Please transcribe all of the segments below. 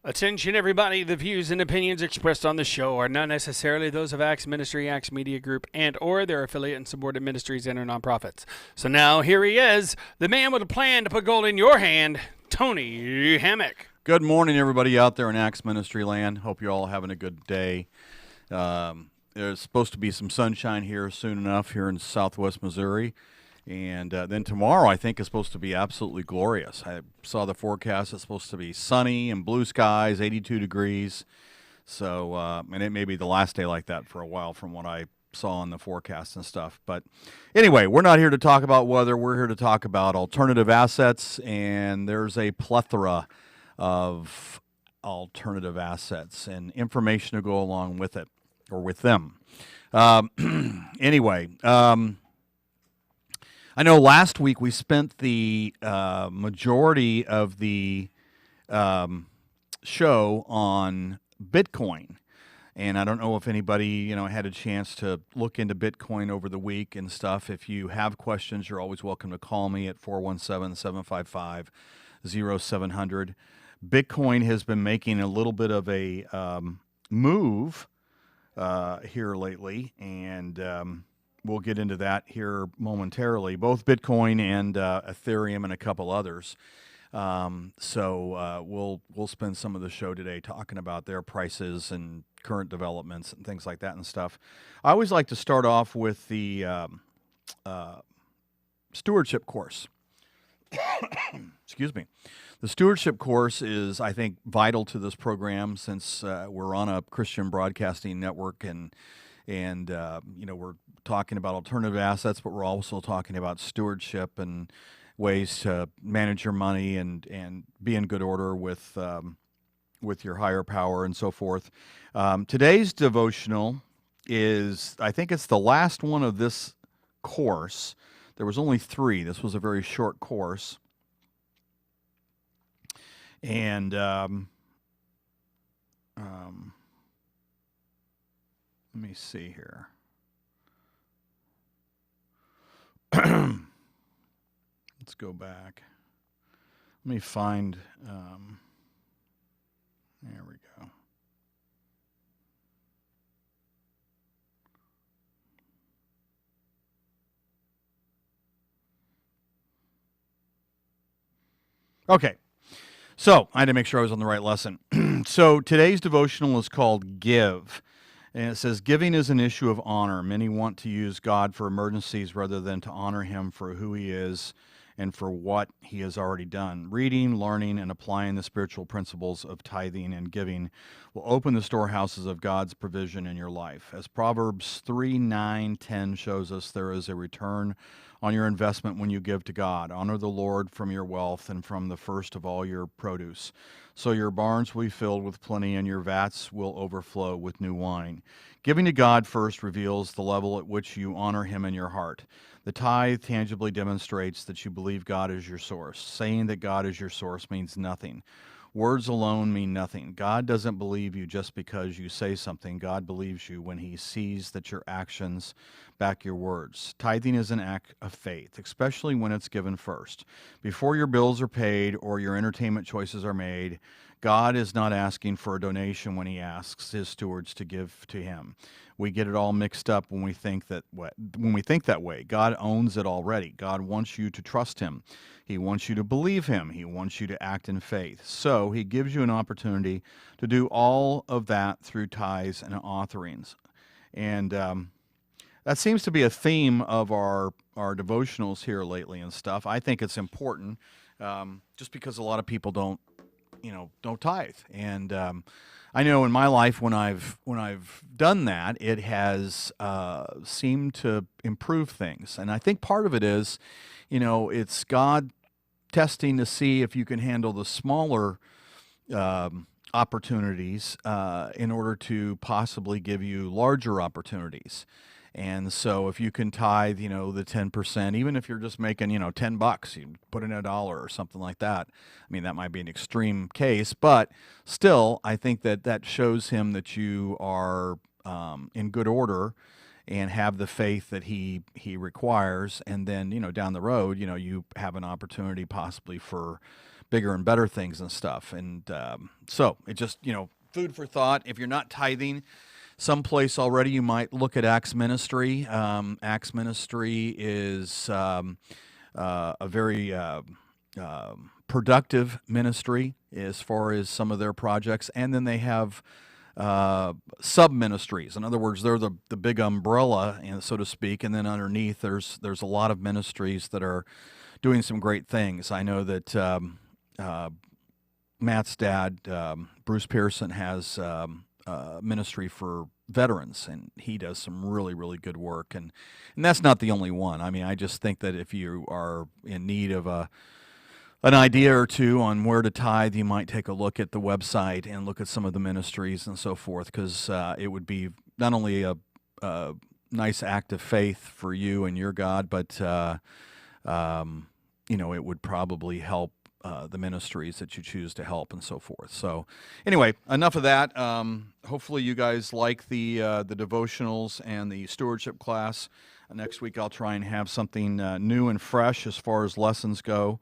Attention, everybody. The views and opinions expressed on the show are not necessarily those of Acts Ministry, Acts Media Group, and or their affiliate and subordinate ministries and or nonprofits. So now here he is, the man with a plan to put gold in your hand, Tony Hammock. Good morning, everybody out there in Acts Ministry land. Hope you're all having a good day. There's supposed to be some sunshine here soon enough here in southwest Missouri. And then tomorrow, I think, is supposed to be absolutely glorious. I saw the forecast. It's supposed to be sunny and blue skies, 82 degrees. So, and it may be the last day like that for a while from what I saw in the forecast and stuff. But anyway, we're not here to talk about weather. We're here to talk about alternative assets, and there's a plethora of alternative assets and information to go along with it or with them. Anyway, I know last week we spent the majority of the show on Bitcoin. And I don't know if anybody, had a chance to look into Bitcoin over the week and stuff. If you have questions, you're always welcome to call me at 417-755-0700. Bitcoin has been making a little bit of a move here lately, and we'll get into that here momentarily. Both Bitcoin and Ethereum and a couple others. So we'll spend some of the show today talking about their prices and current developments and things like that and stuff. I always like to start off with the stewardship course. Excuse me. The stewardship course is, I think, vital to this program since we're on a Christian broadcasting network and we're talking about alternative assets, but we're also talking about stewardship and ways to manage your money and be in good order with your higher power and so forth. Today's devotional is, I think it's the last one of this course. There was only 3. This was a very short course. And let me see here. Let's go back. Let me find, there we go. Okay. So I had to make sure I was on the right lesson. So today's devotional is called Give. And it says, giving is an issue of honor. Many want to use God for emergencies rather than to honor him for who he is and for what he has already done. Reading, learning, and applying the spiritual principles of tithing and giving will open the storehouses of God's provision in your life. As Proverbs 3:9-10 shows us, there is a return on your investment when you give to God. Honor the Lord from your wealth and from the first of all your produce. So your barns will be filled with plenty and your vats will overflow with new wine. Giving to God first reveals the level at which you honor him in your heart. The tithe tangibly demonstrates that you believe God is your source. Saying that God is your source means nothing. Words alone mean nothing. God doesn't believe you just because you say something. God believes you when he sees that your actions back your words. Tithing is an act of faith, especially when it's given first. Before your bills are paid or your entertainment choices are made, God is not asking for a donation when he asks his stewards to give to him. We get it all mixed up when we think that way. God owns it already. God wants you to trust him. He wants you to believe him. He wants you to act in faith. So he gives you an opportunity to do all of that through tithes and offerings. And that seems to be a theme of our devotionals here lately and stuff. I think it's important just because a lot of people don't tithe. And I know in my life when I've done that, it has seemed to improve things. And I think part of it is, it's God testing to see if you can handle the smaller opportunities in order to possibly give you larger opportunities. And so if you can tithe, the 10%, even if you're just making, $10, you put in $1 or something like that. I mean, that might be an extreme case, but still, I think that shows him that you are in good order and have the faith that he requires. And then, down the road, you have an opportunity possibly for bigger and better things and stuff. And so it just, food for thought. If you're not tithing someplace already, you might look at Acts Ministry. Acts Ministry is a very productive ministry as far as some of their projects. And then they have sub-ministries. In other words, they're the big umbrella, so to speak, and then underneath there's a lot of ministries that are doing some great things. I know that Matt's dad, Bruce Pearson, has ministry for veterans, and he does some really, really good work. And that's not the only one. I mean, I just think that if you are in need of an idea or two on where to tithe, you might take a look at the website and look at some of the ministries and so forth, because it would be not only a nice act of faith for you and your God, but it would probably help the ministries that you choose to help and so forth. So anyway, enough of that. Hopefully you guys like the devotionals and the stewardship class. Next week I'll try and have something new and fresh as far as lessons go.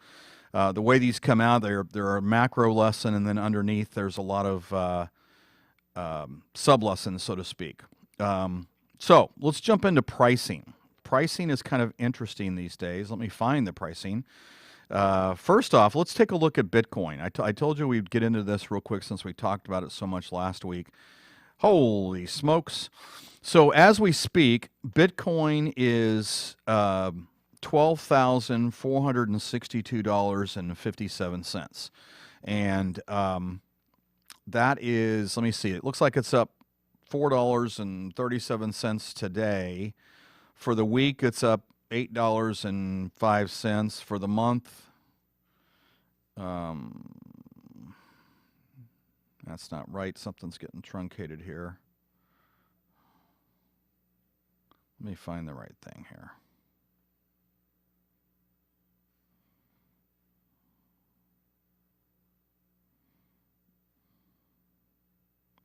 The way these come out, they're a macro lesson, and then underneath there's a lot of sub-lessons, so to speak. So let's jump into pricing. Pricing is kind of interesting these days. Let me find the pricing. First off, let's take a look at Bitcoin. I told you we'd get into this real quick since we talked about it so much last week. Holy smokes. So as we speak, Bitcoin is $12,462.57. And that is, let me see, it looks like it's up $4.37 today. For the week, it's up $8.05. For the month, that's not right. Something's getting truncated here. Let me find the right thing here.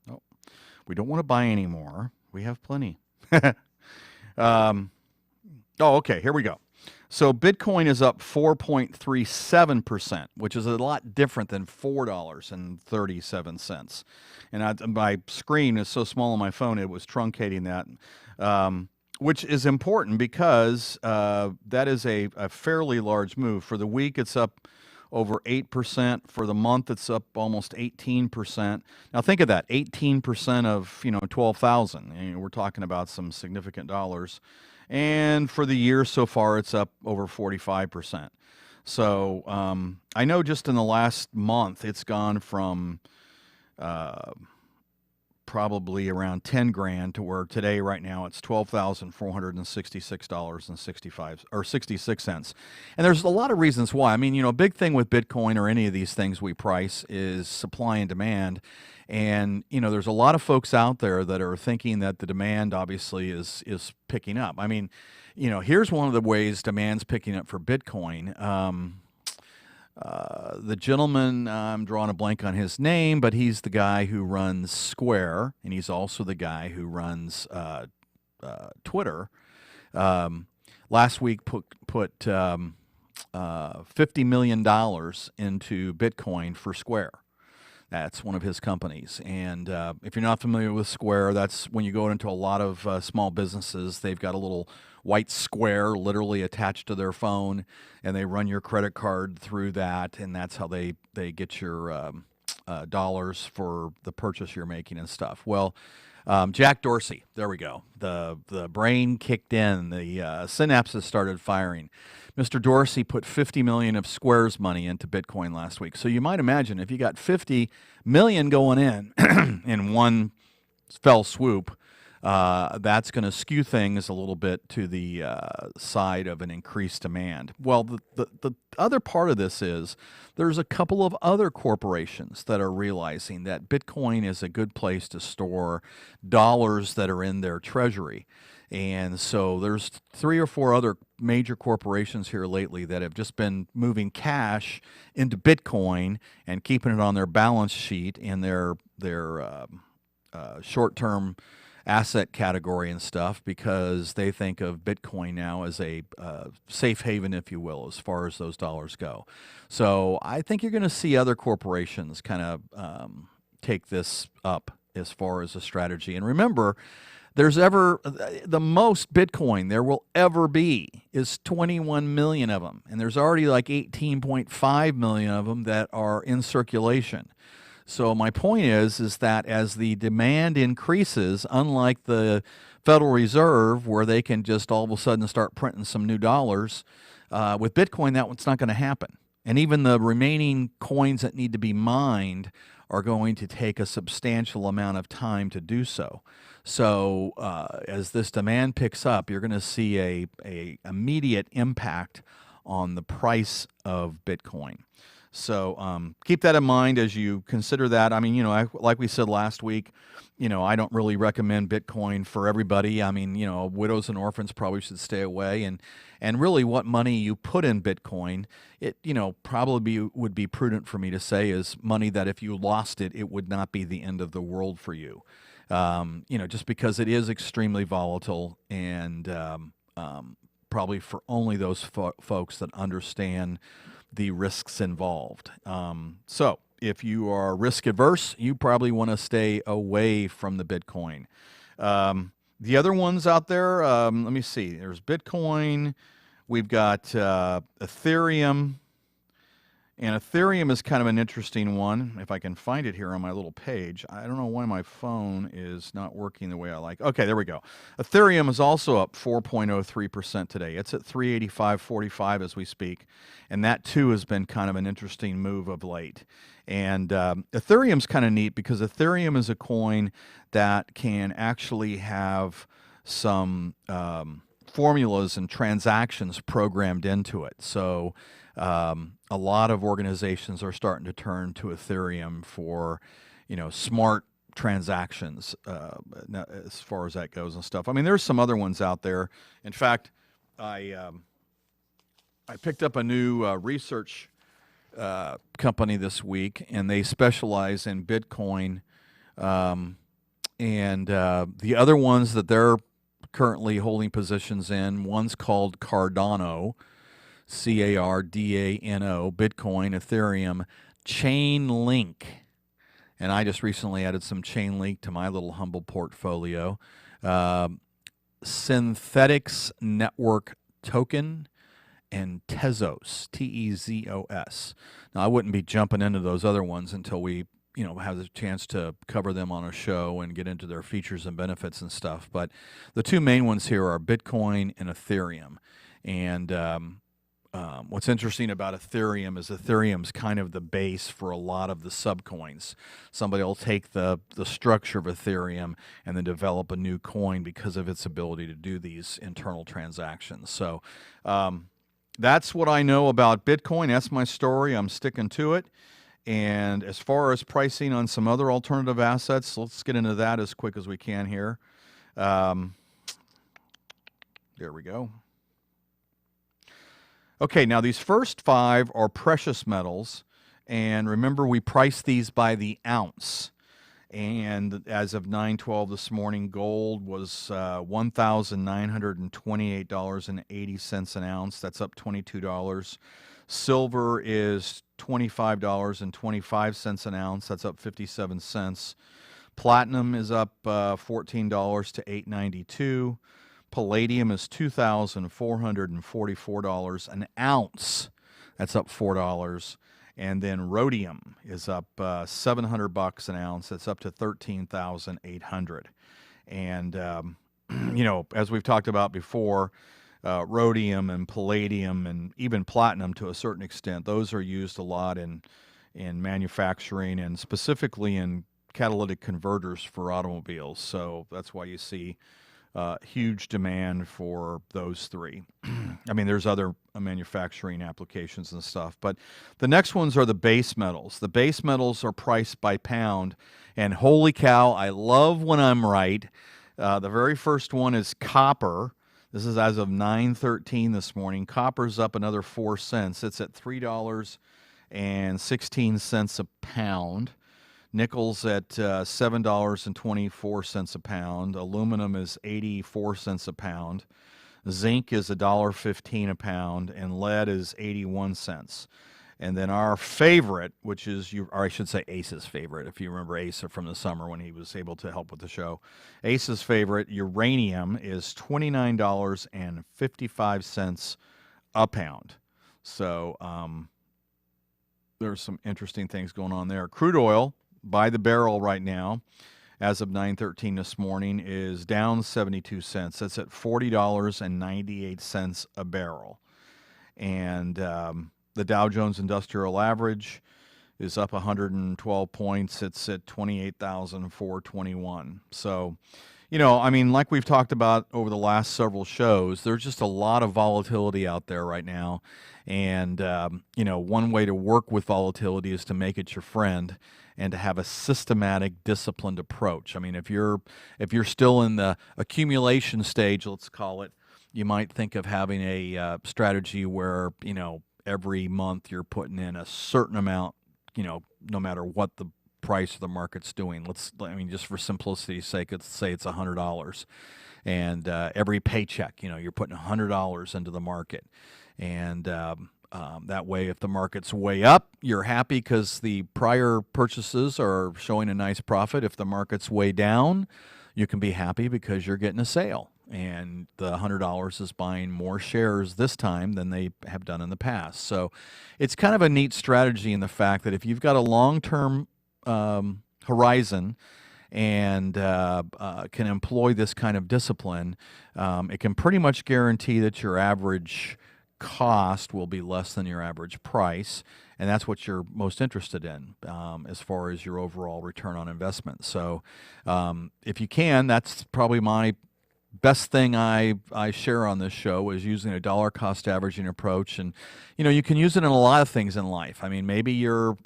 Oh, we don't want to buy any more. We have plenty. Okay, here we go. So Bitcoin is up 4.37%, which is a lot different than $4.37. And my screen is so small on my phone, it was truncating that, which is important because that is a fairly large move. For the week, it's up over 8%. For the month, it's up almost 18%. Now think of that, 18% of 12,000. We're talking about some significant dollars. And for the year so far, it's up over 45%. So I know just in the last month, it's gone from probably around 10 grand to where today, right now, it's $12,466.66. And there's a lot of reasons why. I mean, a big thing with Bitcoin or any of these things we price is supply and demand. And, there's a lot of folks out there that are thinking that the demand obviously is picking up. I mean, here's one of the ways demand's picking up for Bitcoin. The gentleman, I'm drawing a blank on his name, but he's the guy who runs Square, and he's also the guy who runs Twitter. Last week put $50 million into Bitcoin for Square. That's one of his companies. And if you're not familiar with Square, that's when you go into a lot of small businesses, they've got a little white square literally attached to their phone, and they run your credit card through that, and that's how they get your dollars for the purchase you're making and stuff. Well, Jack Dorsey, there we go. The brain kicked in, the synapses started firing. Mr. Dorsey put $50 million of Square's money into Bitcoin last week. So you might imagine if you got $50 million going in in one fell swoop, that's going to skew things a little bit to the side of an increased demand. Well, the other part of this is there's a couple of other corporations that are realizing that Bitcoin is a good place to store dollars that are in their treasury. And so there's 3 or 4 other major corporations here lately that have just been moving cash into Bitcoin and keeping it on their balance sheet in their short-term asset category and stuff because they think of Bitcoin now as a safe haven, if you will, as far as those dollars go. So I think you're going to see other corporations kind of take this up as far as a strategy. And remember, the most Bitcoin there will ever be is 21 million of them. And there's already like 18.5 million of them that are in circulation. So my point is that as the demand increases, unlike the Federal Reserve, where they can just all of a sudden start printing some new dollars, with Bitcoin, that's not going to happen. And even the remaining coins that need to be mined are going to take a substantial amount of time to do so. So as this demand picks up, you're going to see a immediate impact on the price of Bitcoin. So keep that in mind as you consider that. I mean, like we said last week, I don't really recommend Bitcoin for everybody. I mean, widows and orphans probably should stay away. And really what money you put in Bitcoin, it, probably would be prudent for me to say is money that if you lost it, it would not be the end of the world for you. Just because it is extremely volatile and probably for only those folks that understand the risks involved. So if you are risk averse, you probably want to stay away from the Bitcoin. The other ones out there, let me see. There's Bitcoin. We've got Ethereum. And Ethereum is kind of an interesting one. If I can find it here on my little page. I don't know why my phone is not working the way I like. Okay, there we go. Ethereum is also up 4.03% today. It's at 385.45 as we speak. And that too has been kind of an interesting move of late. And Ethereum's kind of neat because Ethereum is a coin that can actually have some formulas and transactions programmed into it. So a lot of organizations are starting to turn to Ethereum for, smart transactions as far as that goes and stuff. I mean, there's some other ones out there. In fact, I picked up a new research company this week, and they specialize in Bitcoin. And the other ones that they're currently holding positions in, one's called Cardano, Cardano, Bitcoin, Ethereum, Chainlink. And I just recently added some Chainlink to my little humble portfolio. Synthetics Network Token and Tezos, Tezos. Now, I wouldn't be jumping into those other ones until we have the chance to cover them on a show and get into their features and benefits and stuff. But the two main ones here are Bitcoin and Ethereum. And what's interesting about Ethereum is Ethereum's kind of the base for a lot of the subcoins. Somebody will take the structure of Ethereum and then develop a new coin because of its ability to do these internal transactions. So that's what I know about Bitcoin. That's my story. I'm sticking to it. And as far as pricing on some other alternative assets, let's get into that as quick as we can here. There we go. Okay, now these first five are precious metals. And remember, we price these by the ounce. And as of 9/12 this morning, gold was $1,928.80 an ounce. That's up $22. Silver is $25.25 an ounce. That's up 57 cents. Platinum is up $14 to $8.92. Palladium is $2,444 an ounce. That's up $4. And then rhodium is up $700 an ounce. That's up to $13,800. And as we've talked about before, rhodium and palladium and even platinum to a certain extent, those are used a lot in manufacturing and specifically in catalytic converters for automobiles. So that's why you see huge demand for those three. I mean, there's other manufacturing applications and stuff, but the next ones are the base metals. The base metals are priced by pound, and holy cow, I love when I'm right. The very first one is copper. This is as of 9:13 this morning. Copper's up another 4 cents. It's at $3.16 a pound. Nickel's at $7.24 a pound. Aluminum is 84 cents a pound. Zinc is $1.15 a pound, and lead is 81 cents. And then our favorite, which is, or I should say Ace's favorite, if you remember Ace from the summer when he was able to help with the show. Ace's favorite, uranium, is $29.55 a pound. So there's some interesting things going on there. Crude oil by the barrel right now, as of 9:13 this morning, is down 72 cents. That's at $40.98 a barrel. And the Dow Jones Industrial Average is up 112 points. It's at 28,421. So, I mean, like we've talked about over the last several shows, there's just a lot of volatility out there right now. And, one way to work with volatility is to make it your friend and to have a systematic, disciplined approach. I mean, if you're still in the accumulation stage, let's call it, you might think of having a strategy where, every month you're putting in a certain amount, no matter what the price of the market's doing. Just for simplicity's sake, let's say it's $100. And every paycheck, you're putting $100 into the market. And that way, if the market's way up, you're happy because the prior purchases are showing a nice profit. If the market's way down, you can be happy because you're getting a sale. And the $100 is buying more shares this time than they have done in the past. So it's kind of a neat strategy in the fact that if you've got a long-term horizon and can employ this kind of discipline, it can pretty much guarantee that your average cost will be less than your average price, and that's what you're most interested in as far as your overall return on investment. So if you can, that's probably my best thing I share on this show is using a dollar cost averaging approach. And you can use it in a lot of things in life. I mean, maybe you're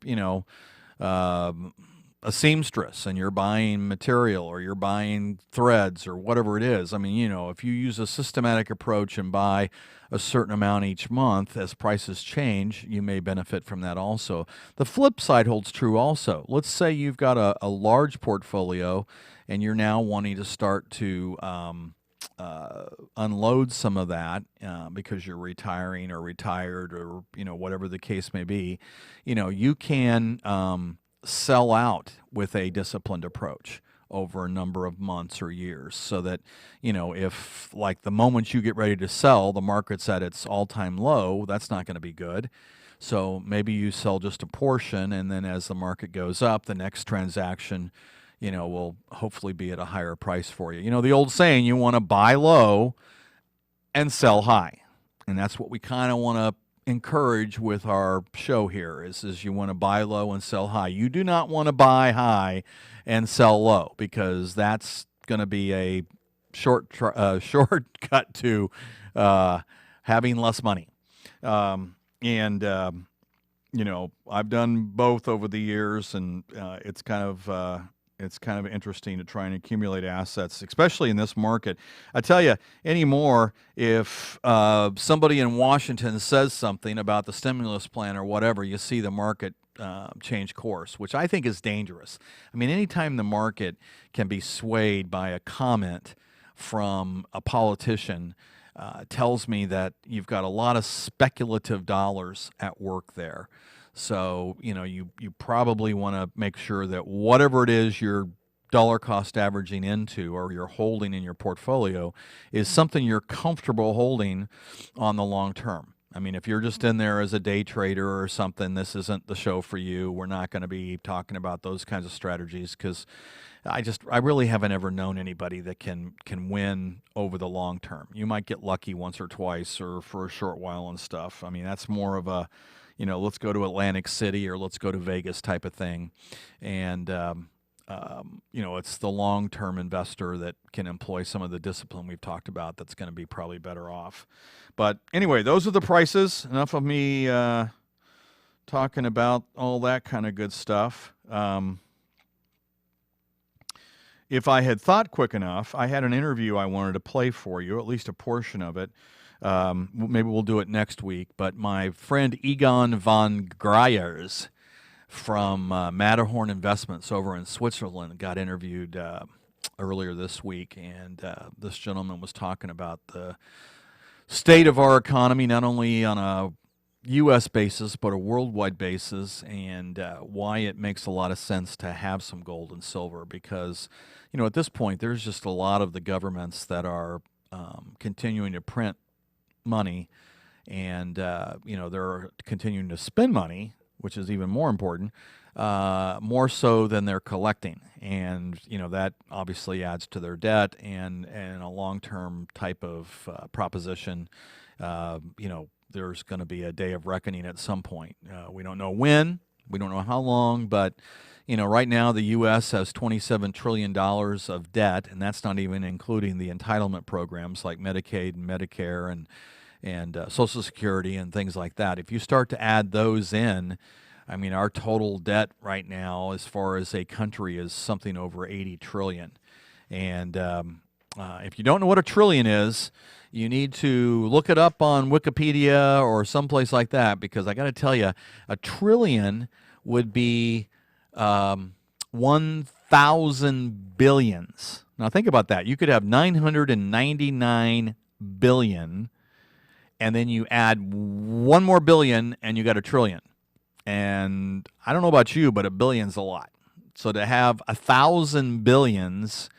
a seamstress and you're buying material or you're buying threads or whatever it is. I mean, if you use a systematic approach and buy a certain amount each month as prices change, you may benefit from that also. The flip side holds true also. Let's say you've got a large portfolio and you're now wanting to start to unload some of that because you're retiring or retired or whatever the case may be. You can sell out with a disciplined approach over a number of months or years, so that if like the moment you get ready to sell, the market's at its all-time low, that's not going to be good. So maybe you sell just a portion, and then as the market goes up, the next transaction will hopefully be at a higher price for you. The old saying, you want to buy low and sell high. And that's what we kind of want to encourage with our show here is you want to buy low and sell high. You do not want to buy high and sell low, because that's going to be a shortcut to having less money. I've done both over the years, and it's kind of interesting to try and accumulate assets, especially in this market. I tell you, anymore, if somebody in Washington says something about the stimulus plan or whatever, you see the market change course, which I think is dangerous. I mean, anytime the market can be swayed by a comment from a politician, tells me that you've got a lot of speculative dollars at work there. So, you probably want to make sure that whatever it is you're dollar cost averaging into or you're holding in your portfolio is something you're comfortable holding on the long term. I mean, if you're just in there as a day trader or something, this isn't the show for you. We're not going to be talking about those kinds of strategies, because I really haven't ever known anybody that can win over the long term. You might get lucky once or twice or for a short while and stuff. I mean, that's more of a let's go to Atlantic City or let's go to Vegas type of thing. And, it's the long-term investor that can employ some of the discipline we've talked about that's going to be probably better off. But anyway, those are the prices. Enough of me talking about all that kind of good stuff. If I had thought quick enough, I had an interview I wanted to play for you, at least a portion of it. Maybe we'll do it next week. But my friend Egon von Greyerz from Matterhorn Investments over in Switzerland got interviewed earlier this week, and this gentleman was talking about the state of our economy, not only on a U.S. basis, but a worldwide basis, and why it makes a lot of sense to have some gold and silver because, at this point, there's just a lot of the governments that are continuing to print money, and, they're continuing to spend money, which is even more important, more so than they're collecting. And, that obviously adds to their debt and a long-term type of proposition. There's going to be a day of reckoning at some point. We don't know when, we don't know how long, but, right now the U.S. has $27 trillion of debt, and that's not even including the entitlement programs like Medicaid and Medicare and Social Security and things like that. If you start to add those in, our total debt right now as far as a country is something over 80 trillion. And if you don't know what a trillion is, you need to look it up on Wikipedia or someplace like that, because I got to tell you, a trillion would be 1,000 billions. Now think about that. You could have 999 billion, and then you add one more billion, and you got a trillion. And I don't know about you, but a billion's a lot. So to have 1,000 billions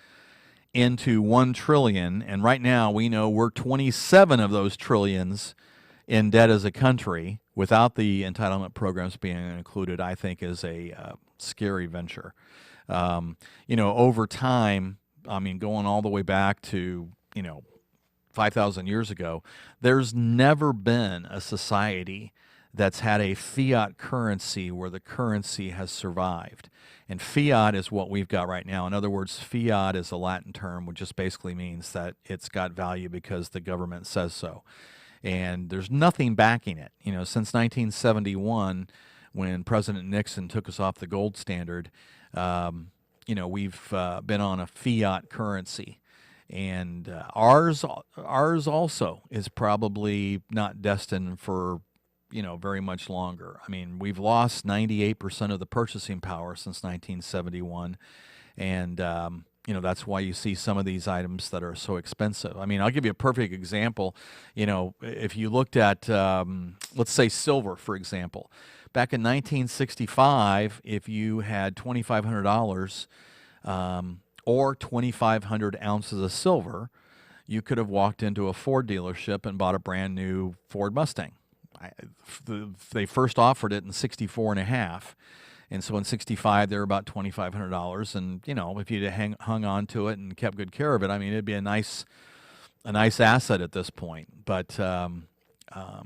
into 1 trillion, and right now we know we're 27 of those trillions in debt as a country, without the entitlement programs being included, I think is a scary venture. Over time, going all the way back to, 5,000 years ago, there's never been a society that's had a fiat currency where the currency has survived. And fiat is what we've got right now. In other words, fiat is a Latin term, which just basically means that it's got value because the government says so. And there's nothing backing it. Since 1971, when President Nixon took us off the gold standard, we've been on a fiat currency. And ours also is probably not destined for very much longer. We've lost 98% of the purchasing power since 1971, and that's why you see some of these items that are so expensive. I'll give you a perfect example. If you looked at, let's say, silver, for example, back in 1965, if you had $2,500 or 2,500 ounces of silver, you could have walked into a Ford dealership and bought a brand new Ford Mustang. They first offered it in 64 and a half, and so in 65 they were about $2,500. And if you'd hung on to it and kept good care of it, it'd be a nice asset at this point. But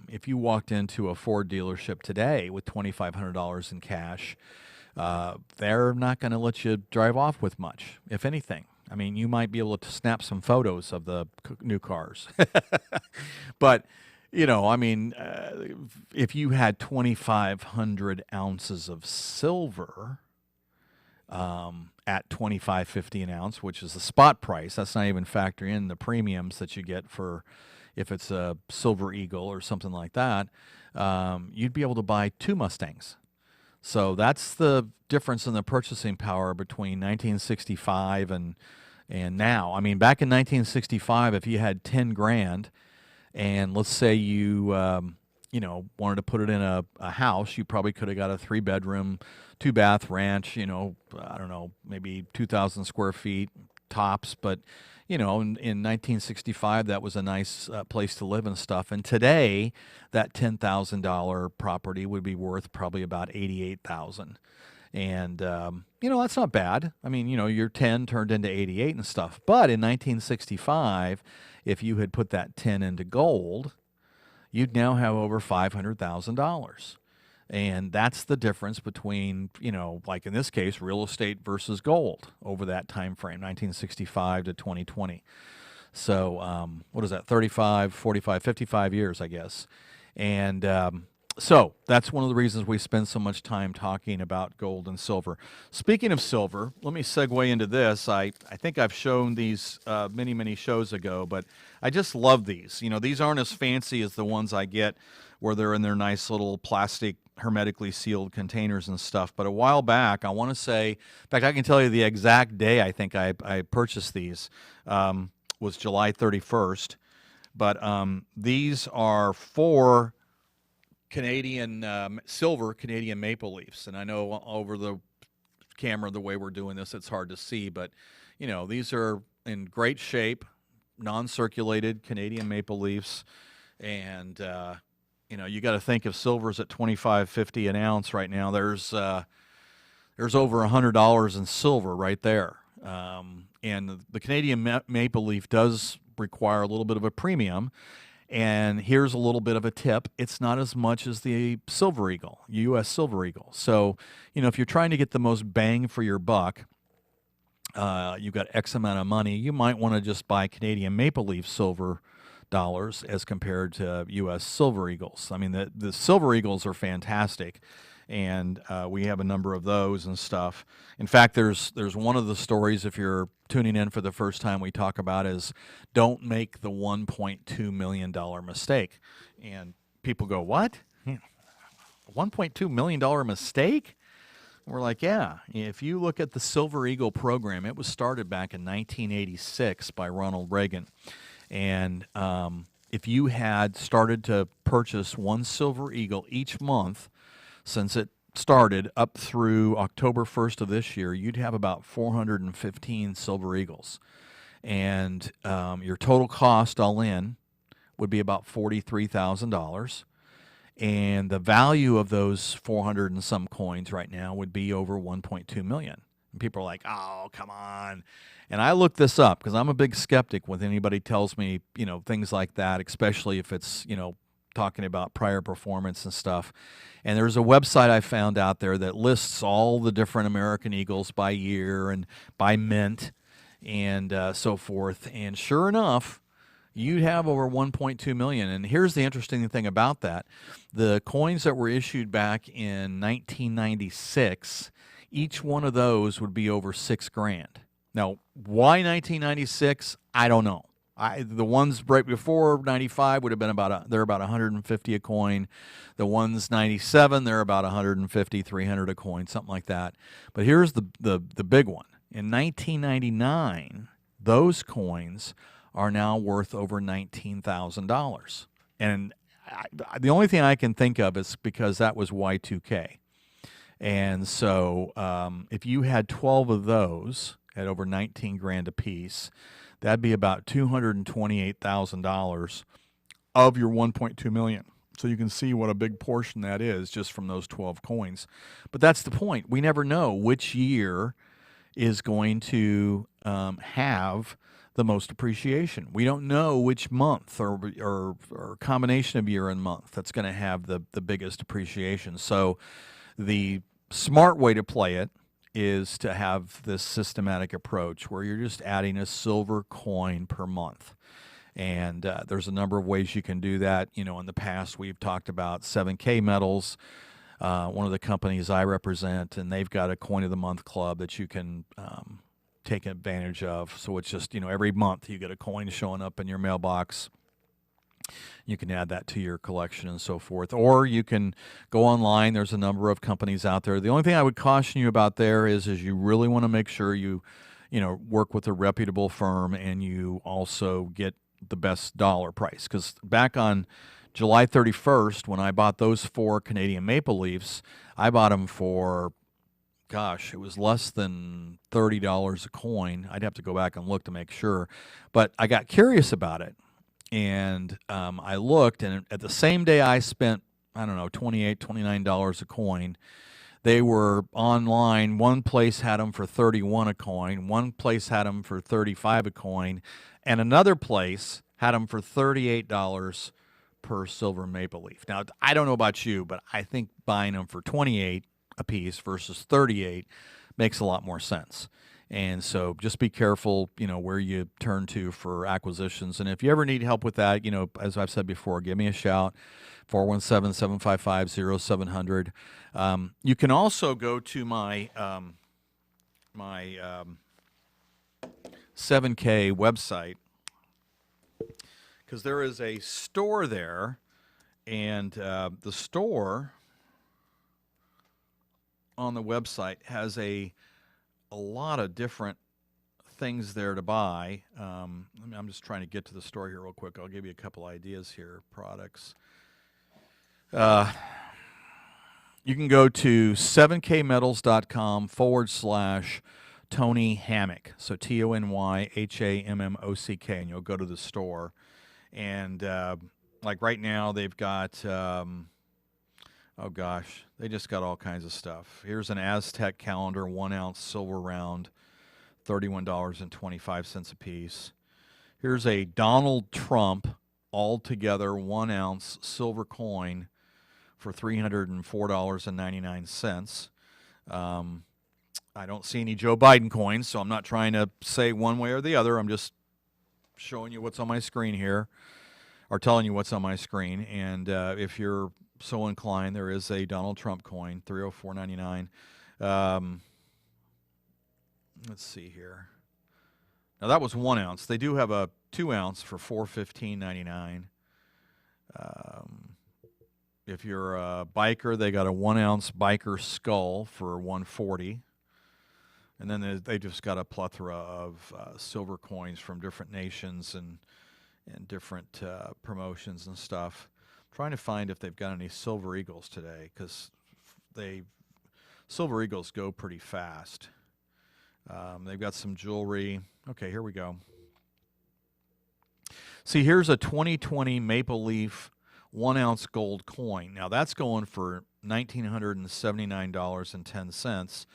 if you walked into a Ford dealership today with $2,500 in cash, they're not going to let you drive off with much, if anything. You might be able to snap some photos of the new cars, but if you had 2,500 ounces of silver at $25.50 an ounce, which is the spot price, that's not even factoring in the premiums that you get for if it's a Silver Eagle or something like that, you'd be able to buy 2 Mustangs. So that's the difference in the purchasing power between 1965 and now. Back in 1965, if you had 10 grand, and let's say you, wanted to put it in a house, you probably could have got a 3-bedroom, 2-bath ranch, I don't know, maybe 2,000 square feet tops. But, in 1965, that was a nice place to live and stuff. And today, that $10,000 property would be worth probably about $88,000. And, that's not bad. Your 10 turned into 88 and stuff. But in 1965, if you had put that 10 into gold, you'd now have over $500,000. And that's the difference between, like in this case, real estate versus gold over that time frame, 1965 to 2020. So what is that, 35, 45, 55 years, I guess. And so that's one of the reasons we spend so much time talking about gold and silver. Speaking of silver, let me segue into this. I think I've shown these many shows ago, but I just love these. These aren't as fancy as the ones I get where they're in their nice little plastic hermetically sealed containers and stuff. But a while back, I want to say, in fact, I can tell you the exact day I think I purchased these, was July 31st. But these are 4 Canadian silver Canadian maple leafs. And I know over the camera, the way we're doing this, it's hard to see. But, you know, these are in great shape, non-circulated Canadian maple leafs. And, you know, you got to think if silver's at $25.50 an ounce right now, there's over $100 in silver right there. And the Canadian maple leaf does require a little bit of a premium. And here's a little bit of a tip. It's not as much as the Silver Eagle, U.S. Silver Eagle. So, you know, if you're trying to get the most bang for your buck, you've got X amount of money, you might want to just buy Canadian maple leaf silver dollars as compared to U.S. Silver Eagles. I mean, the Silver Eagles are fantastic, and we have a number of those and stuff. In fact, there's one of the stories, if you're tuning in for the first time, we talk about is don't make the $1.2 million mistake. And people go, what? $1.2 million mistake? We're like, yeah. If you look at the Silver Eagle program, it was started back in 1986 by Ronald Reagan. And if you had started to purchase one Silver Eagle each month since it started up through October 1st of this year, you'd have about 415 Silver Eagles. And your total cost all in would be about $43,000. And the value of those 400 and some coins right now would be over 1.2 million. And people are like, oh, come on. And I looked this up because I'm a big skeptic when anybody tells me, you know, things like that, especially if it's, you know, talking about prior performance and stuff. And there's a website I found out there that lists all the different American Eagles by year and by mint and so forth. And sure enough, you'd have over 1.2 million. And here's the interesting thing about that. The coins that were issued back in 1996, each one of those would be over $6,000. Now, why 1996? I don't know. The ones right before 95 would have been they're about 150 a coin. The ones 97, they're about 150, 300 a coin, something like that. But here's the big one. In 1999, those coins are now worth over $19,000. And the only thing I can think of is because that was Y2K. And so if you had 12 of those at over $19,000 a piece, that'd be about $228,000 of your 1.2 million. So you can see what a big portion that is just from those 12 coins. But that's the point. We never know which year is going to have the most appreciation. We don't know which month or combination of year and month that's going to have the biggest appreciation. So the smart way to play it is to have this systematic approach where you're just adding a silver coin per month. And there's a number of ways you can do that. You know, in the past, we've talked about 7K metals, one of the companies I represent, and they've got a coin of the month club that you can take advantage of. So it's just, you know, every month you get a coin showing up in your mailbox. You can add that to your collection and so forth. Or you can go online. There's a number of companies out there. The only thing I would caution you about there is you really want to make sure you work with a reputable firm and you also get the best dollar price. Because back on July 31st, when I bought those 4 Canadian maple leafs, I bought them for, gosh, it was less than $30 a coin. I'd have to go back and look to make sure. But I got curious about it. And I looked, and at the same day I spent, I don't know, $28, $29 a coin, they were online. One place had them for $31 a coin. One place had them for $35 a coin. And another place had them for $38 per silver maple leaf. Now, I don't know about you, but I think buying them for $28 a piece versus $38 makes a lot more sense. And so just be careful, you know, where you turn to for acquisitions. And if you ever need help with that, you know, as I've said before, give me a shout, 417-755-0700. You can also go to my 7K website because there is a store there, and the store on the website has a lot of different things there to buy. I'm just trying to get to the store here real quick. I'll give you a couple ideas here. Products. You can go to 7kmetals.com/Tony Hammock. So TonyHammock, and you'll go to the store. And like right now, they've got, oh gosh, they just got all kinds of stuff. Here's an Aztec calendar, 1 ounce silver round, $31.25 a piece. Here's a Donald Trump altogether 1 ounce silver coin for $304.99. I don't see any Joe Biden coins, so I'm not trying to say one way or the other. I'm just showing you what's on my screen here, or telling you what's on my screen. And if you're so inclined, there is a Donald Trump coin, $304.99. Let's see here. Now that was 1 ounce. They do have a 2 ounce for $415.99. If you're a biker, they got a 1 ounce biker skull for $140. And then they just got a plethora of silver coins from different nations and different promotions and stuff. I'm trying to find if they've got any silver eagles today, because silver eagles go pretty fast. They've got some jewelry. Okay, here we go. See, here's a 2020 Maple Leaf 1 ounce gold coin. Now that's going for $1,979.10.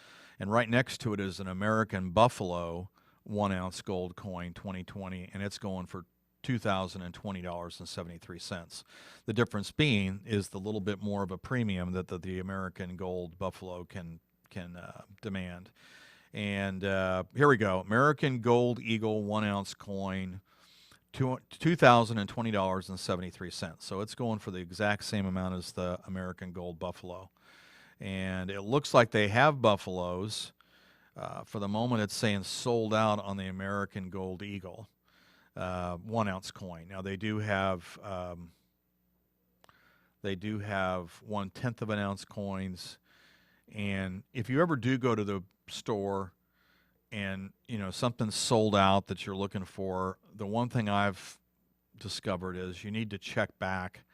And right next to it is an American Buffalo 1 ounce gold coin, 2020, and it's going for $2,020.73. The difference being is the little bit more of a premium that the American Gold Buffalo can demand. And here we go. American Gold Eagle 1 ounce coin, $2,020.73. So it's going for the exact same amount as the American Gold Buffalo. And it looks like they have buffaloes. For the moment, it's saying sold out on the American Gold Eagle 1 ounce coin. Now they do have 1/10 of an ounce coins. And if you ever do go to the store and something's sold out that you're looking for, the one thing I've discovered is you need to check back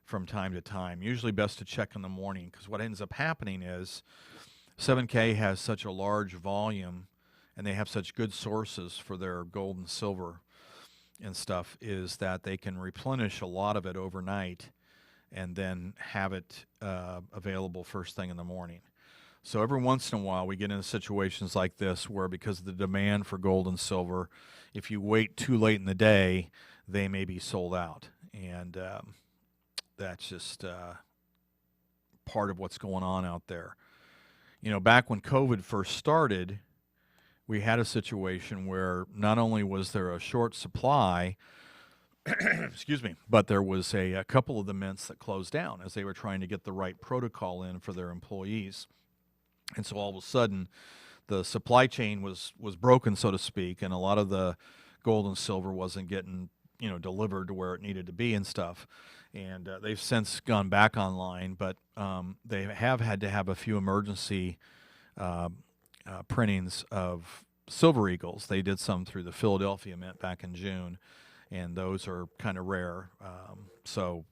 from time to time. Usually best to check in the morning, because what ends up happening is 7K has such a large volume and they have such good sources for their gold and silver and stuff, is that they can replenish a lot of it overnight and then have it available first thing in the morning. So every once in a while we get into situations like this where, because of the demand for gold and silver, if you wait too late in the day, they may be sold out. And that's just part of what's going on out there. Back when COVID first started, we had a situation where not only was there a short supply, excuse me, but there was a couple of the mints that closed down as they were trying to get the right protocol in for their employees. And so all of a sudden, the supply chain was broken, so to speak, and a lot of the gold and silver wasn't getting delivered to where it needed to be and stuff. And they've since gone back online, but they have had to have a few emergency printings of silver eagles. They did some through the Philadelphia Mint back in June, and those are kind of rare. So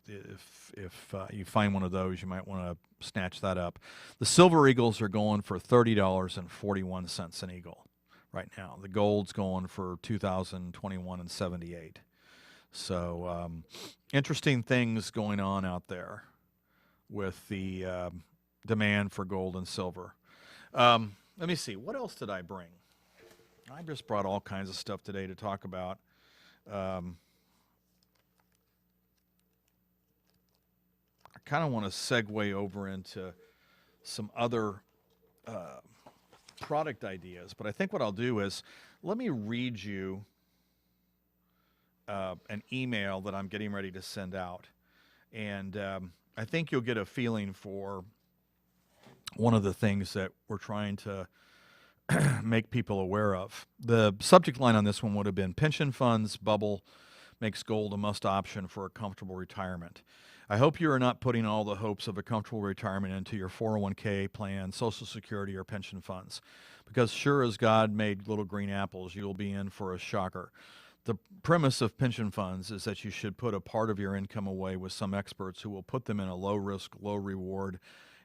if you find one of those, you might want to snatch that up. The silver eagles are going for $30.41 an eagle right now. The gold's going for $2,021.78. So interesting things going on out there with the demand for gold and silver. Let me see. What else did I bring? I just brought all kinds of stuff today to talk about. I kind of want to segue over into some other product ideas, but I think what I'll do is let me read you an email that I'm getting ready to send out, and I think you'll get a feeling for one of the things that we're trying to make people aware of. The subject line on this one would have been pension funds bubble makes gold a must option for a comfortable retirement. I hope you are not putting all the hopes of a comfortable retirement into your 401k plan, Social Security, or pension funds, because sure as God made little green apples, you'll be in for a shocker. The premise of pension funds is that you should put a part of your income away with some experts who will put them in a low risk, low reward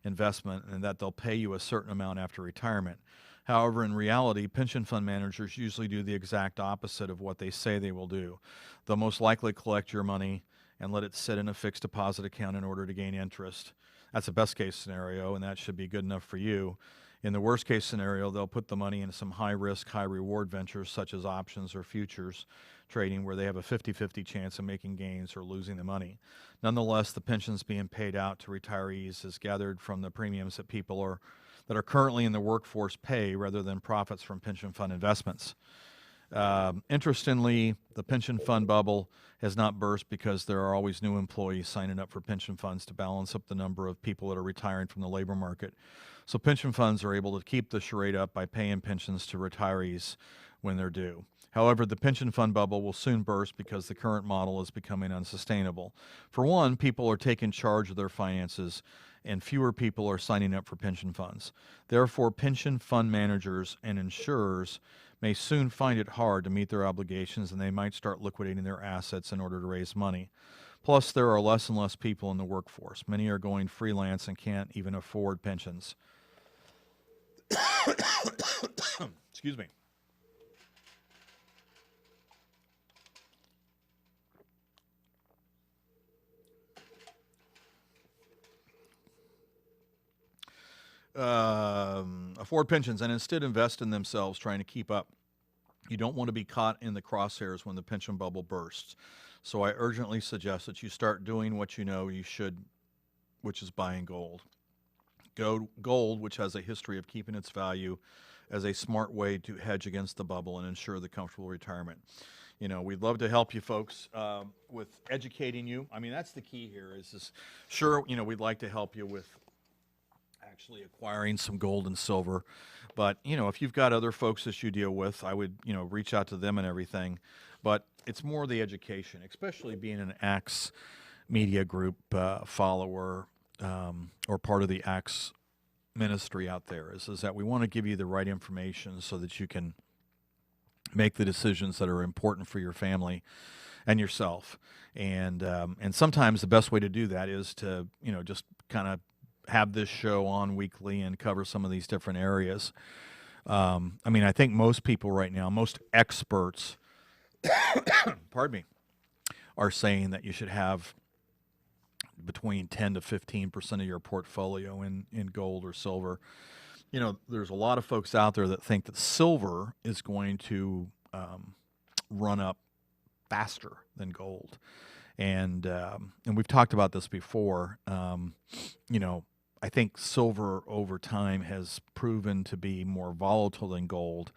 investment, and that they'll pay you a certain amount after retirement. However, in reality, pension fund managers usually do the exact opposite of what they say they will do. They'll most likely collect your money and let it sit in a fixed deposit account in order to gain interest. That's a best case scenario, and that should be good enough for you. In the worst case scenario, they'll put the money in some high risk, high reward ventures such as options or futures trading, where they have a 50-50 chance of making gains or losing the money. Nonetheless, the pensions being paid out to retirees is gathered from the premiums that people that are currently in the workforce pay, rather than profits from pension fund investments. Interestingly, the pension fund bubble has not burst because there are always new employees signing up for pension funds to balance up the number of people that are retiring from the labor market. So pension funds are able to keep the charade up by paying pensions to retirees when they're due. However, the pension fund bubble will soon burst because the current model is becoming unsustainable. For one, people are taking charge of their finances, and fewer people are signing up for pension funds. Therefore, pension fund managers and insurers may soon find it hard to meet their obligations, and they might start liquidating their assets in order to raise money. Plus, there are less and less people in the workforce. Many are going freelance and can't even afford pensions. Excuse me. Afford pensions and instead invest in themselves, trying to keep up. You don't want to be caught in the crosshairs when the pension bubble bursts. So I urgently suggest that you start doing what you know you should, which is buying gold. Gold, which has a history of keeping its value, as a smart way to hedge against the bubble and ensure the comfortable retirement. You know, we'd love to help you folks with educating you. I mean, that's the key here is sure, you know, we'd like to help you with actually acquiring some gold and silver. But, you know, if you've got other folks that you deal with, I would, you know, reach out to them and everything. But it's more the education, especially being an Axe Media Group follower or part of the Axe ministry out there, is that we want to give you the right information so that you can make the decisions that are important for your family and yourself. And sometimes the best way to do that is to, you know, just kind of have this show on weekly and cover some of these different areas. I mean, I think most people right now, most experts, pardon me, are saying that you should have between 10 to 15% of your portfolio in gold or silver. You know, there's a lot of folks out there that think that silver is going to run up faster than gold. And we've talked about this before. You know, I think silver over time has proven to be more volatile than gold.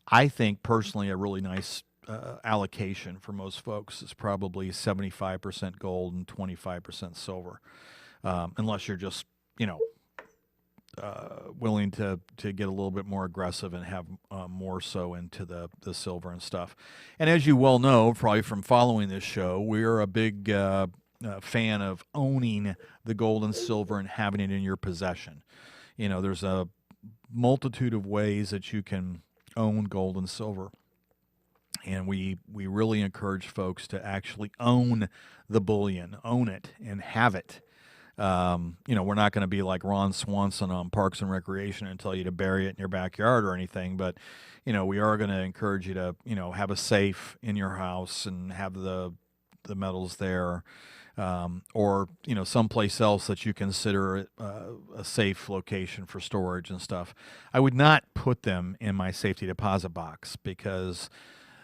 I think personally a really nice allocation for most folks is probably 75% gold and 25% silver, unless you're just, you know, willing to get a little bit more aggressive and have more so into the silver and stuff. And as you well know, probably from following this show, we're a big fan of owning the gold and silver and having it in your possession. You know, there's a multitude of ways that you can own gold and silver. And we really encourage folks to actually own the bullion, own it, and have it. You know, we're not going to be like Ron Swanson on Parks and Recreation and tell you to bury it in your backyard or anything, but, you know, we are going to encourage you to, you know, have a safe in your house and have the metals there, or, you know, someplace else that you consider a safe location for storage and stuff. I would not put them in my safety deposit box because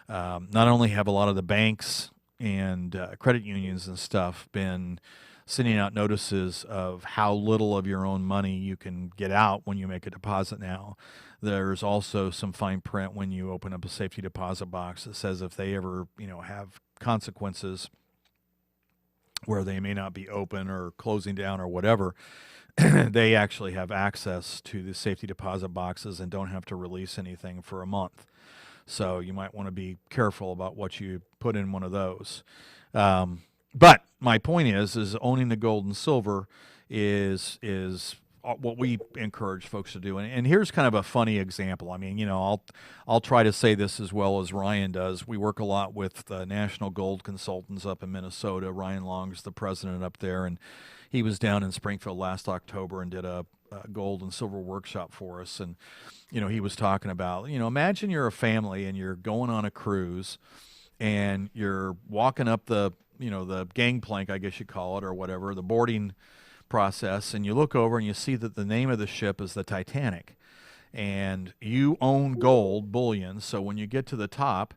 not only have a lot of the banks and credit unions and stuff been sending out notices of how little of your own money you can get out when you make a deposit now. There's also some fine print when you open up a safety deposit box that says if they ever, you know, have consequences where they may not be open or closing down or whatever, they actually have access to the safety deposit boxes and don't have to release anything for a month. So you might want to be careful about what you put in one of those. But my point is owning the gold and silver is what we encourage folks to do. And here's kind of a funny example. I mean, I'll try to say this as well as Ryan does. We work a lot with the National Gold Consultants up in Minnesota. Ryan Long's the president up there, and he was down in Springfield last October and did a gold and silver workshop for us. And he was talking about, imagine you're a family and you're going on a cruise, and you're walking up the gangplank, I guess you call it, or whatever, the boarding process, and you look over and you see that the name of the ship is the Titanic, and you own gold bullion. So when you get to the top,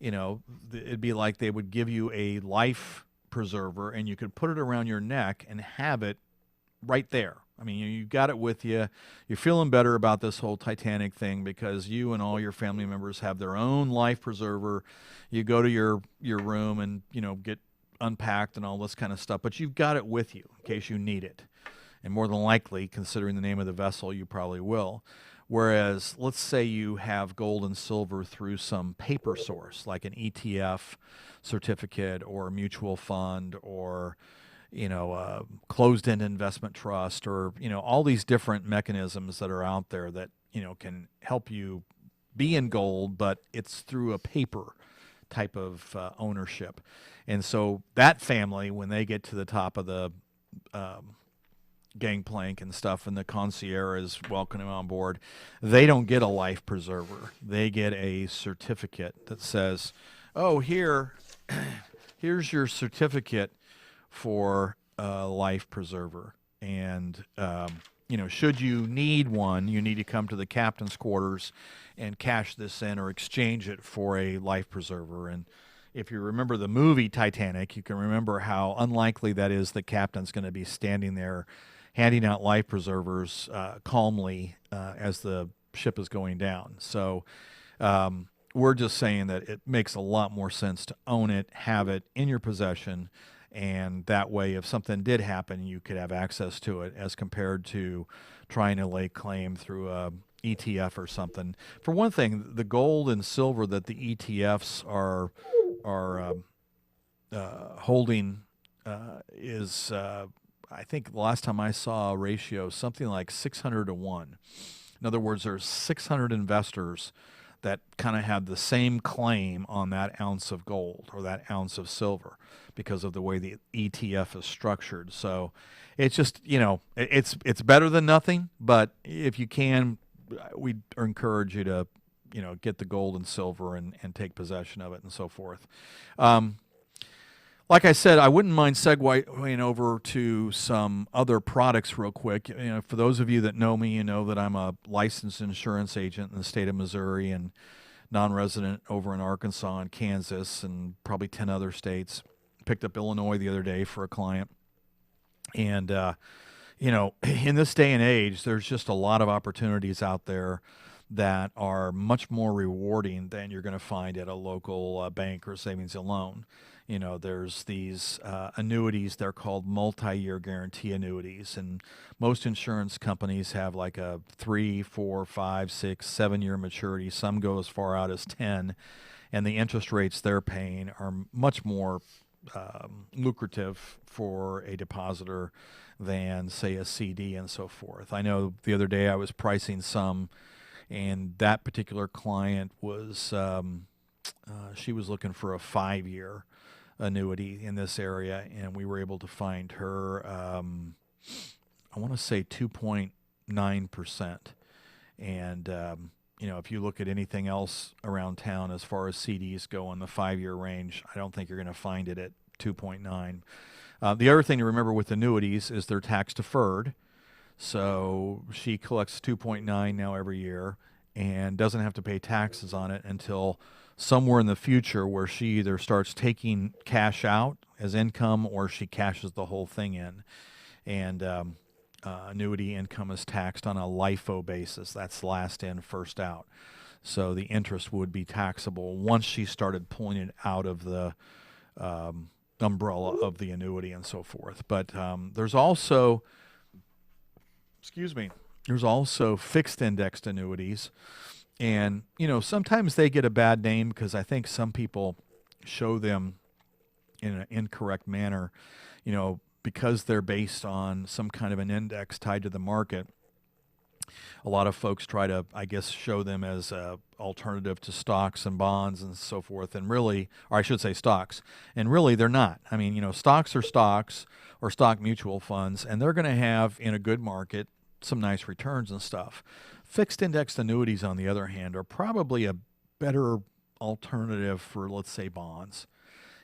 it'd be like they would give you a life preserver, and you could put it around your neck and have it right there. I mean, you got it with you. You're feeling better about this whole Titanic thing because you and all your family members have their own life preserver. You go to your room and get unpacked and all this kind of stuff, but you've got it with you in case you need it. And more than likely, considering the name of the vessel, you probably will. Whereas, let's say you have gold and silver through some paper source, like an ETF certificate or a mutual fund or closed-end investment trust, or all these different mechanisms that are out there that can help you be in gold, but it's through a paper type of ownership. And so that family, when they get to the top of the gangplank and stuff, and the concierge is welcoming them on board, they don't get a life preserver. They get a certificate that says, "Oh, here's your certificate for a life preserver, and should you need one, you need to come to the captain's quarters and cash this in or exchange it for a life preserver." And if you remember the movie Titanic, you can remember how unlikely that is the captain's going to be standing there handing out life preservers calmly as the ship is going down. So we're just saying that it makes a lot more sense to own it, have it in your possession, and that way if something did happen, you could have access to it, as compared to trying to lay claim through a ETF or something. For one thing, the gold and silver that the ETFs are holding is, I think the last time I saw a ratio, something like 600 to 1. In other words, there's 600 investors that kind of have the same claim on that ounce of gold or that ounce of silver because of the way the ETF is structured. So it's just, it's better than nothing, but if you can, we encourage you to, get the gold and silver and take possession of it and so forth. Like I said, I wouldn't mind segueing over to some other products real quick. For those of you that know me, you know that I'm a licensed insurance agent in the state of Missouri and non-resident over in Arkansas and Kansas and probably 10 other states. Picked up Illinois the other day for a client. And, in this day and age, there's just a lot of opportunities out there that are much more rewarding than you're going to find at a local bank or savings and loan. There's these annuities, they're called multi-year guarantee annuities, and most insurance companies have like a 3, 4, 5, 6, 7-year maturity. Some go as far out as 10, and the interest rates they're paying are much more lucrative for a depositor than, say, a CD and so forth. I know the other day I was pricing some, and that particular client was, she was looking for a 5-year annuity in this area, and we were able to find her, I want to say 2.9%. And, if you look at anything else around town as far as CDs go in the 5-year range, I don't think you're going to find it at 2.9. The other thing to remember with annuities is they're tax deferred. So she collects 2.9 now every year and doesn't have to pay taxes on it until somewhere in the future, where she either starts taking cash out as income or she cashes the whole thing in. And annuity income is taxed on a LIFO basis. That's last in, first out. So the interest would be taxable once she started pulling it out of the umbrella of the annuity and so forth. But there's also, there's also fixed indexed annuities. And, sometimes they get a bad name because I think some people show them in an incorrect manner, because they're based on some kind of an index tied to the market. A lot of folks try to, I guess, show them as a alternative to stocks and bonds and so forth. And really, or I should say stocks, and really they're not. I mean, stocks are stocks or stock mutual funds, and they're going to have, in a good market, some nice returns and stuff. Fixed indexed annuities, on the other hand, are probably a better alternative for, let's say, bonds.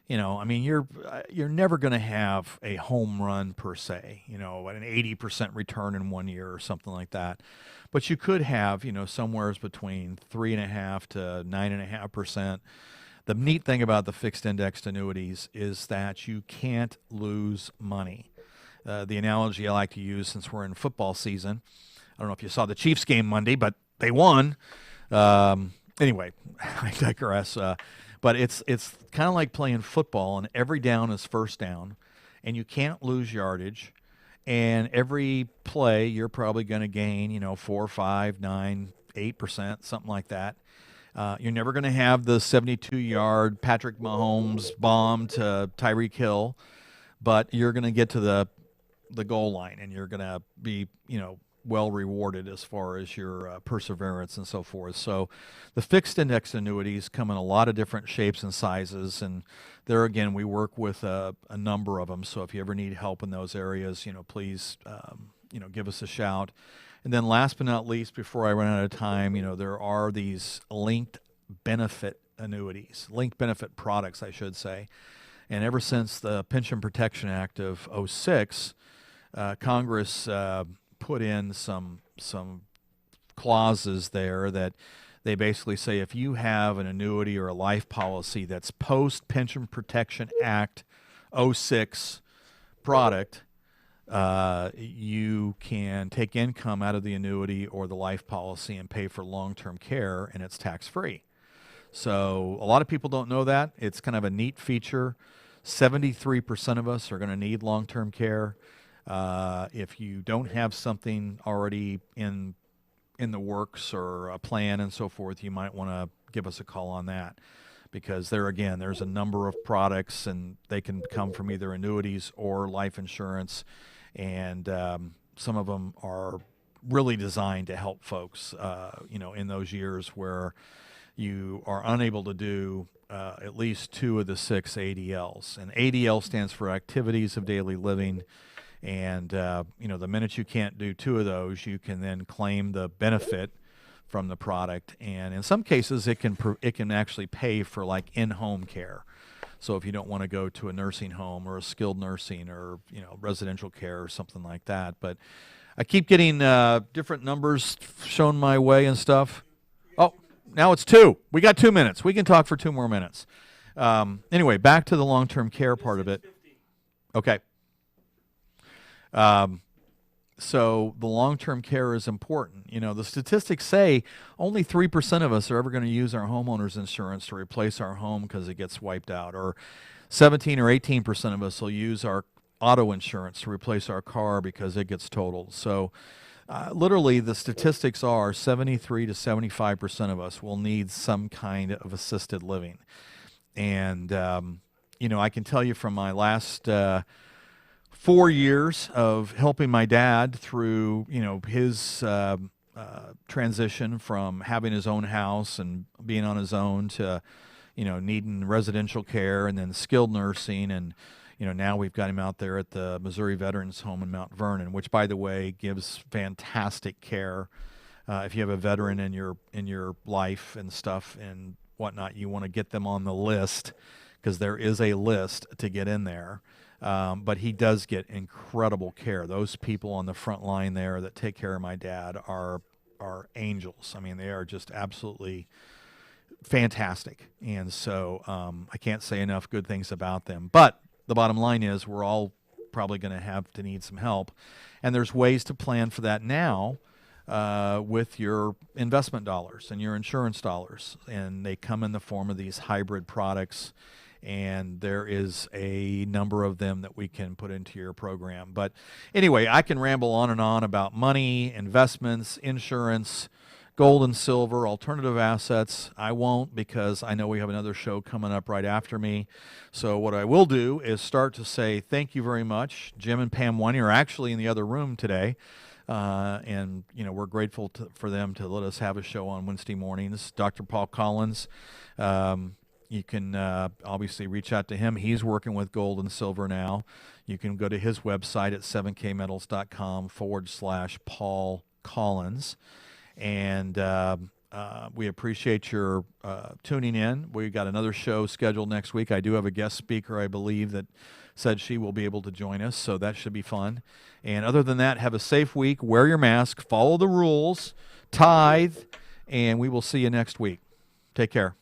I mean, you're never going to have a home run per se, an 80% return in 1 year or something like that. But you could have, somewhere between 3.5 to 9.5%. The neat thing about the fixed indexed annuities is that you can't lose money. The analogy I like to use, since we're in football season, I don't know if you saw the Chiefs game Monday, but they won. Anyway, I digress. But it's kind of like playing football, and every down is first down, and you can't lose yardage. And every play, you're probably going to gain, 4, 5, 9, 8%, something like that. You're never going to have the 72-yard Patrick Mahomes bomb to Tyreek Hill, but you're going to get to the goal line, and you're going to be, well rewarded as far as your perseverance and so forth. So the fixed index annuities come in a lot of different shapes and sizes, and there again we work with a number of them. So if you ever need help in those areas, please give us a shout. And then last but not least, before I run out of time, there are these linked benefit annuities, linked benefit products, I should say. And ever since the Pension Protection Act of '06, Congress put in some clauses there that they basically say if you have an annuity or a life policy that's post Pension Protection Act '06 product, you can take income out of the annuity or the life policy and pay for long-term care, and it's tax-free. So a lot of people don't know that. It's kind of a neat feature. 73% of us are going to need long-term care. If you don't have something already in the works or a plan and so forth, you might want to give us a call on that, because there's a number of products, and they can come from either annuities or life insurance, and some of them are really designed to help folks, in those years where you are unable to do at least 2 of the 6 ADLs. And ADL stands for Activities of Daily Living. And, the minute you can't do 2 of those, you can then claim the benefit from the product. And in some cases, it can actually pay for like in-home care. So if you don't want to go to a nursing home or a skilled nursing or, residential care or something like that. But I keep getting different numbers shown my way and stuff. Oh, now it's 2. We got 2 minutes. We can talk for 2 more minutes. Anyway, back to the long-term care part of it. Okay. So the long-term care is important. The statistics say only 3% of us are ever going to use our homeowner's insurance to replace our home because it gets wiped out, or 17 or 18% of us will use our auto insurance to replace our car because it gets totaled. So literally the statistics are 73 to 75% of us will need some kind of assisted living. And, I can tell you from my last 4 years of helping my dad through, his transition from having his own house and being on his own to, needing residential care and then skilled nursing. And, now we've got him out there at the Missouri Veterans Home in Mount Vernon, which, by the way, gives fantastic care. If you have a veteran in your life and stuff and whatnot, you want to get them on the list, because there is a list to get in there. But he does get incredible care. Those people on the front line there that take care of my dad are angels. I mean, they are just absolutely fantastic. And so I can't say enough good things about them. But the bottom line is we're all probably going to have to need some help. And there's ways to plan for that now with your investment dollars and your insurance dollars. And they come in the form of these hybrid products. And there is a number of them that we can put into your program. But anyway, I can ramble on and on about money, investments, insurance, gold and silver, alternative assets. I won't, because I know we have another show coming up right after me. So what I will do is start to say thank you very much. Jim and Pam Winey are actually in the other room today. And, we're grateful for them to let us have a show on Wednesday mornings. Dr. Paul Collins, you can obviously reach out to him. He's working with gold and silver now. You can go to his website at 7kmetals.com/Paul Collins. And we appreciate your tuning in. We've got another show scheduled next week. I do have a guest speaker, I believe, that said she will be able to join us, so that should be fun. And other than that, have a safe week. Wear your mask. Follow the rules. Tithe. And we will see you next week. Take care.